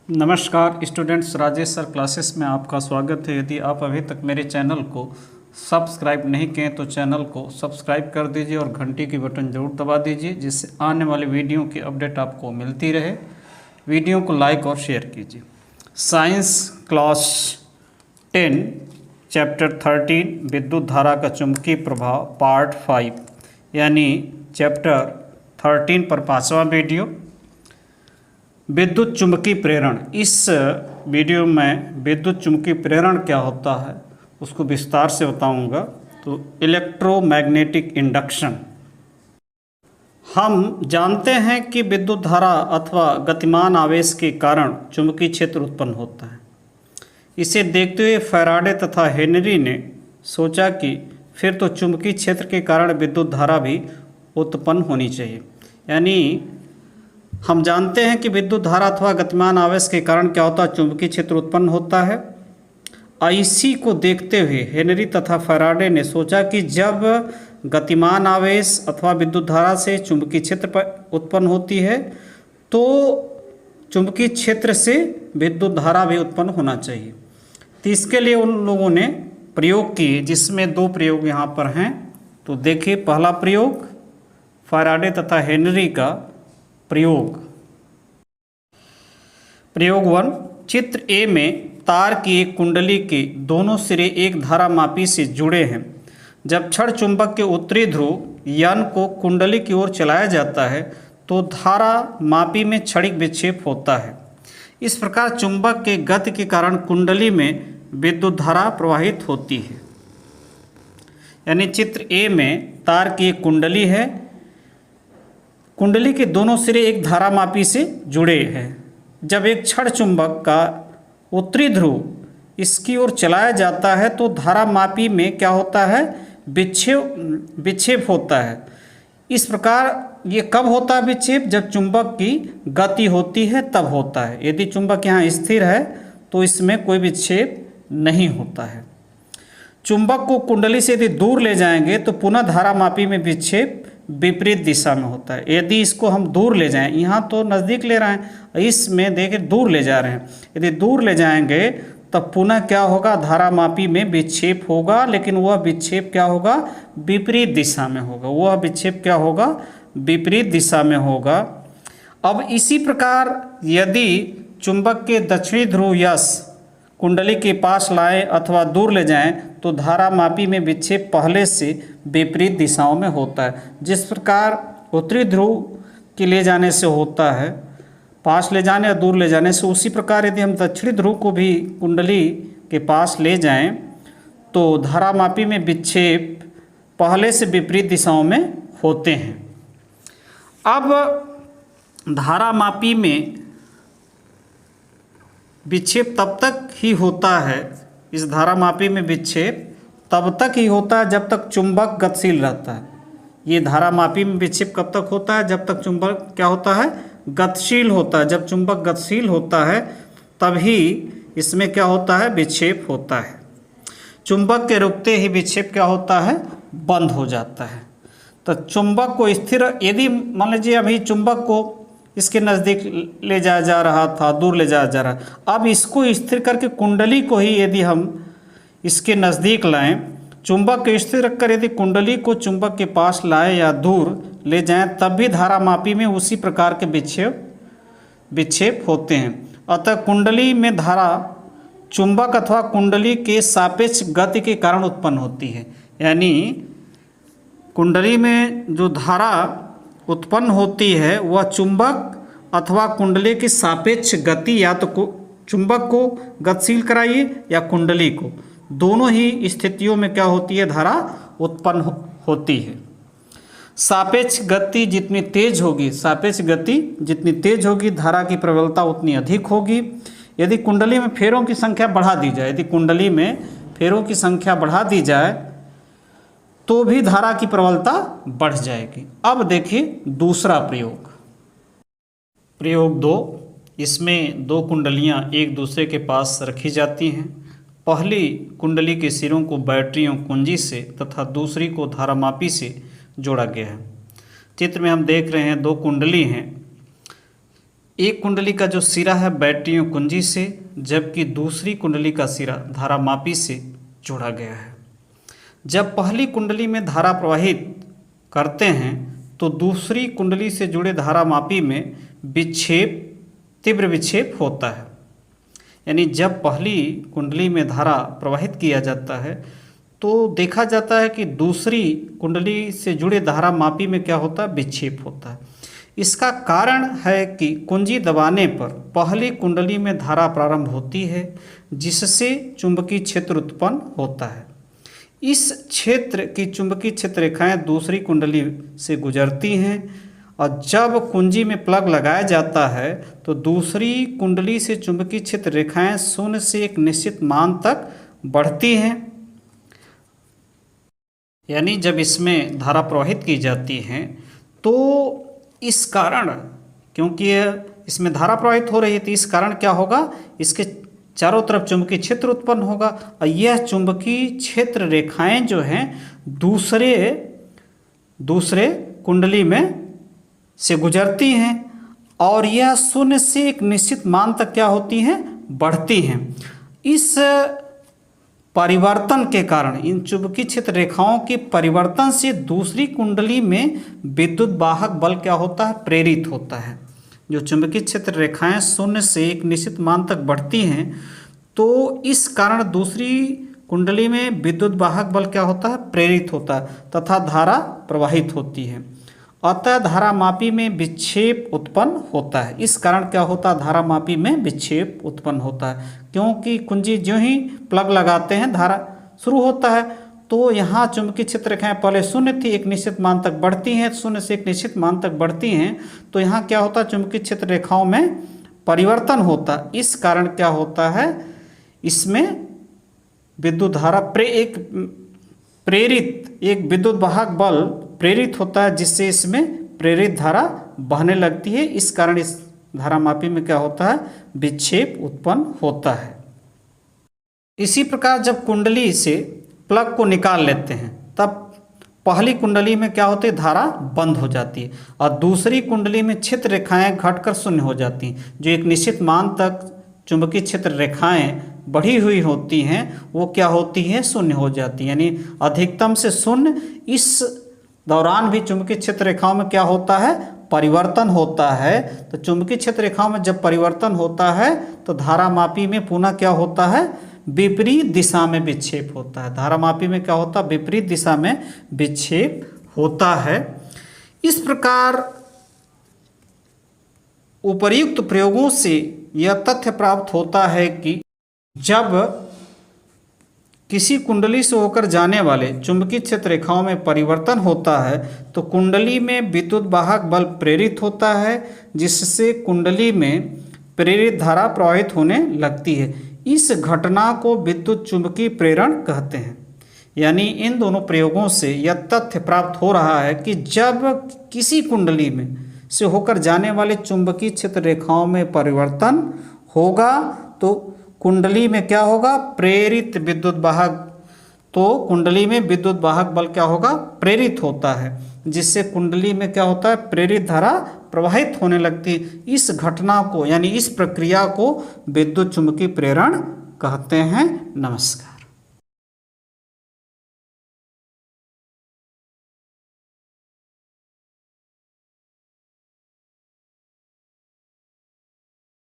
नमस्कार students, Rajesh sir classes में आपका स्वागत है। यदि आप अभी तक मेरे चैनल को सब्सक्राइब नहीं किए तो चैनल को सब्सक्राइब कर दीजिए और घंटी की बटन ज़रूर दबा दीजिए, जिससे आने वाली वीडियो की अपडेट आपको मिलती रहे। वीडियो को लाइक और शेयर कीजिए। साइंस क्लास 10 चैप्टर 13 विद्युत धारा का चुंबकीय प्रभाव पार्ट 5 यानी चैप्टर 13 पर 5वां वीडियो विद्युत चुंबकीय प्रेरण। इस वीडियो में विद्युत चुंबकीय प्रेरण क्या होता है उसको विस्तार से बताऊंगा। तो इलेक्ट्रोमैग्नेटिक इंडक्शन। हम जानते हैं कि विद्युत धारा अथवा गतिमान आवेश के कारण चुंबकीय क्षेत्र उत्पन्न होता है। इसे देखते हुए फैराडे तथा हेनरी ने सोचा कि फिर तो चुंबकीय क्षेत्र के कारण विद्युत धारा भी उत्पन्न होनी चाहिए। यानी हम जानते हैं कि विद्युत धारा अथवा गतिमान आवेश के कारण क्या होता है, चुंबकीय क्षेत्र उत्पन्न होता है। इसी को देखते हुए हेनरी तथा फैराडे ने सोचा कि जब गतिमान आवेश अथवा विद्युत धारा से चुंबकीय क्षेत्र उत्पन्न होती है तो चुंबकीय क्षेत्र से विद्युत धारा भी उत्पन्न होना चाहिए। तो इसके लिए उन लोगों ने प्रयोग किए, जिसमें दो प्रयोग यहाँ पर हैं। तो देखिए, पहला प्रयोग फैराडे तथा हेनरी का प्रयोग 1। चित्र ए में तार की एक कुंडली के दोनों सिरे एक धारामापी से जुड़े हैं। जब क्षण चुंबक के उत्तरी ध्रुव यान को कुंडली की ओर चलाया जाता है तो धारामापी में क्षणिक विक्षेप होता है। इस प्रकार चुंबक के गति के कारण कुंडली में विद्युत धारा प्रवाहित होती है। यानी चित्र ए में तार की एक कुंडली है, कुंडली के दोनों सिरे एक धारामापी से जुड़े हैं। जब एक क्षण चुंबक का उत्तरी ध्रुव इसकी ओर चलाया जाता है तो धारामापी में क्या होता है, विक्षेप होता है। इस प्रकार ये कब होता है विक्षेप, जब चुंबक की गति होती है तब होता है। यदि चुंबक यहाँ स्थिर है तो इसमें कोई विक्षेप नहीं होता है। चुंबक को कुंडली से यदि दूर ले जाएंगे तो पुनः धारामापी में विक्षेप विपरीत दिशा में होता है। यदि इसको हम दूर ले जाएं, यहाँ तो नज़दीक ले रहे हैं, इसमें देखिए दूर ले जा रहे हैं। यदि दूर ले जाएंगे तब पुनः क्या होगा, धारामापी में विक्षेप होगा, लेकिन वह विक्षेप क्या होगा, विपरीत दिशा में होगा। वह विक्षेप क्या होगा, विपरीत दिशा में होगा। अब इसी प्रकार यदि चुंबक के दक्षिणी ध्रुव यश कुंडली के पास लाएं अथवा दूर ले जाएं तो धारामापी में विक्षेप पहले से विपरीत दिशाओं में होता है। जिस प्रकार उत्तरी ध्रुव के ले जाने से होता है, पास ले जाने या दूर ले जाने से, उसी प्रकार यदि हम दक्षिणी ध्रुव को भी कुंडली के पास ले जाएं तो धारामापी में विक्षेप पहले से विपरीत दिशाओं में होते हैं। अब धारामापी में विक्षेप तब तक ही होता है, इस धारामापी में विक्षेप तब तक ही होता है जब तक चुंबक गतिशील रहता है। ये धारामापी में विक्षेप कब तक होता है, जब तक चुंबक क्या होता है, गतिशील होता है। जब चुंबक गतिशील होता है तभी इसमें क्या होता है, विक्षेप होता है। चुंबक के रुकते ही विक्षेप क्या होता है, बंद हो जाता है। तो चुंबक को स्थिर, यदि मान लीजिए अभी चुंबक को इसके नज़दीक ले जाया जा रहा था, दूर ले जाया जा रहा, अब इसको स्थिर करके कुंडली को ही यदि हम इसके नज़दीक लाएं, चुंबक को स्थिर रखकर यदि कुंडली को चुंबक के पास लाएं या दूर ले जाएं, तब भी धारामापी में उसी प्रकार के विक्षेप होते हैं। अतः कुंडली में धारा चुंबक अथवा कुंडली के सापेक्ष गति के कारण उत्पन्न होती है। यानी कुंडली में जो धारा उत्पन्न होती है वह चुंबक अथवा कुंडली की सापेक्ष गति, या तो चुंबक को गतिशील कराइए या कुंडली को, दोनों ही स्थितियों में क्या होती है, धारा उत्पन्न होती है। सापेक्ष गति जितनी तेज होगी, सापेक्ष गति जितनी तेज होगी, धारा की प्रबलता उतनी अधिक होगी। यदि कुंडली में फेरों की संख्या बढ़ा दी जाए, यदि कुंडली में फेरों की संख्या बढ़ा दी जाए तो भी धारा की प्रबलता बढ़ जाएगी। अब देखिए दूसरा प्रयोग 2। इसमें दो कुंडलियां एक दूसरे के पास रखी जाती हैं। पहली कुंडली के सिरों को बैटरियों कुंजी से तथा दूसरी को धारामापी से जोड़ा गया है। चित्र में हम देख रहे हैं दो कुंडली हैं, एक कुंडली का जो सिरा है बैटरियों कुंजी से, जबकि दूसरी कुंडली का सिरा धारामापी से जोड़ा गया है। जब पहली कुंडली में धारा प्रवाहित करते हैं तो दूसरी कुंडली से जुड़े धारामापी में विक्षेप, तीव्र विक्षेप होता है। यानी जब पहली कुंडली में धारा प्रवाहित किया जाता है तो देखा जाता है कि दूसरी कुंडली से जुड़े धारामापी में क्या होता है, विक्षेप होता है। इसका कारण है कि कुंजी दबाने पर पहली कुंडली में धारा प्रारंभ होती है, जिससे चुंबकीय क्षेत्र उत्पन्न होता है। इस क्षेत्र की चुंबकीय क्षेत्र रेखाएं दूसरी कुंडली से गुजरती हैं और जब कुंजी में प्लग लगाया जाता है तो दूसरी कुंडली से चुंबकीय क्षेत्र रेखाएं शून्य से एक निश्चित मान तक बढ़ती हैं। यानी जब इसमें धारा प्रवाहित की जाती है तो इस कारण, क्योंकि इसमें धारा प्रवाहित हो रही है तो इस कारण क्या होगा, इसके चारों तरफ चुंबकीय क्षेत्र उत्पन्न होगा और यह चुंबकीय क्षेत्र रेखाएं जो हैं दूसरे कुंडली में से गुजरती हैं और यह शून्य से एक निश्चित मान तक क्या होती हैं, बढ़ती हैं। इस परिवर्तन के कारण, इन चुंबकीय क्षेत्र रेखाओं के परिवर्तन से दूसरी कुंडली में विद्युत वाहक बल क्या होता है, प्रेरित होता है। जो चुंबकीय क्षेत्र रेखाएं शून्य से एक निश्चित मान तक बढ़ती हैं तो इस कारण दूसरी कुंडली में विद्युत वाहक बल क्या होता है, प्रेरित होता है तथा धारा प्रवाहित होती है। अतः धारामापी में विक्षेप उत्पन्न होता है। इस कारण क्या होता है, धारामापी में विक्षेप उत्पन्न होता है, क्योंकि कुंजी जो ही प्लग लगाते हैं धारा शुरू होता है तो यहाँ चुंबकीय क्षेत्र रेखाएं पहले शून्य थी, एक निश्चित मान तक बढ़ती हैं, शून्य से एक निश्चित मान तक बढ़ती हैं तो यहाँ क्या होता है, चुंबकीय क्षेत्र रेखाओं में परिवर्तन होता है। इस कारण क्या होता है, इसमें विद्युत धारा प्रेरित एक विद्युत वाहक बल प्रेरित होता है, जिससे इसमें प्रेरित धारा बहने लगती है। इस कारण इस धारामापी में क्या होता है, विक्षेप उत्पन्न होता है। इसी प्रकार जब कुंडली से प्लग को निकाल लेते हैं तब पहली कुंडली में क्या होती है, धारा बंद हो जाती है और दूसरी कुंडली में क्षेत्र रेखाएं घटकर शून्य हो जाती हैं। जो एक निश्चित मान तक चुंबकीय क्षेत्र रेखाएं बढ़ी हुई होती हैं वो क्या होती हैं, शून्य हो जाती हैं, यानी अधिकतम से शून्य। इस दौरान भी चुंबकीय क्षेत्र रेखाओं में क्या होता है, परिवर्तन होता है। तो चुंबकीय क्षेत्र रेखाओं में जब परिवर्तन होता है तो धारामापी में पुनः क्या होता है, विपरीत दिशा में विक्षेप होता है। धारामापी में क्या होता है, विपरीत दिशा में विक्षेप होता है। इस प्रकार उपर्युक्त प्रयोगों से यह तथ्य प्राप्त होता है कि जब किसी कुंडली से होकर जाने वाले चुंबकीय क्षेत्र रेखाओं में परिवर्तन होता है तो कुंडली में विद्युत वाहक बल प्रेरित होता है, जिससे कुंडली में प्रेरित धारा प्रवाहित होने लगती है। इस घटना को विद्युत चुंबकीय प्रेरण कहते हैं। यानी इन दोनों प्रयोगों से यह तथ्य प्राप्त हो रहा है कि जब किसी कुंडली में से होकर जाने वाले चुंबकीय क्षेत्र रेखाओं में परिवर्तन होगा तो कुंडली में क्या होगा, प्रेरित विद्युत वाहक, तो कुंडली में विद्युत वाहक बल क्या होगा, प्रेरित होता है, जिससे कुंडली में क्या होता है, प्रेरित धारा प्रवाहित होने लगती है। इस घटना को यानी इस प्रक्रिया को विद्युत चुंबकीय प्रेरण कहते हैं। नमस्कार।